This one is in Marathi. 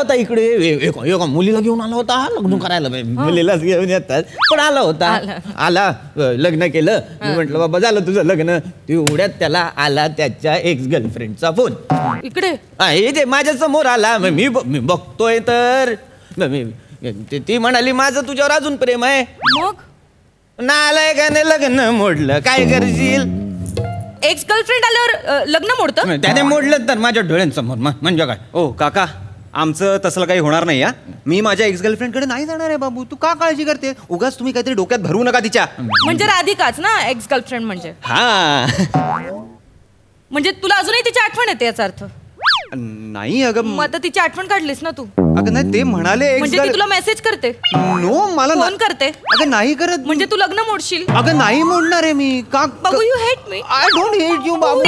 होता इकडे, एका मुलीला घेऊन आला होता लग्न करायला. मुलीलाच घेऊन येतात पण आला होता. आला, लग्न केलं. मी म्हटलं बाबा झालं तुझं लग्न. तेवढ्यात त्याला आला त्याच्या एक्स गर्लफ्रेंडचा फोन. इकडे माझ्या समोर आला. मी बघतोय तर ती म्हणाली माझं तुझ्यावर अजून प्रेम आहे. मग नालायकाने लग्न मोडलं. काय करशील? एक्स गर्लफ्रेंड आल्यावर लग्न मोडतं? त्याने मोडलं तर माझ्या डोळ्यांसमोर. म्हणजे काय? ओ काका, आमचं तसलं काही होणार नाही. मी माझ्या एक्स गर्लफ्रेंडकडे नाही जाणार आहे बाबू. तू का काळजी करते? उगाच तुम्ही काहीतरी डोक्यात भरवू नका तिच्या. म्हणजे राधिकाच ना एक्स गर्लफ्रेंड म्हणजे? हा. म्हणजे तुला अजूनही तिची आठवण येते याचा अर्थ? नाही अगं. मग आता तिची आठवण काढलीस ना तू? अगं नाही, ते म्हणाले म्हणजे ती तुला मेसेज करते? नो, मला फोन करते? अगं नाही करत. म्हणजे तू लग्न मोडशील? अगं नाही मोडणार आहे मी. का बाबू, you hate me. I don't hate you Babu.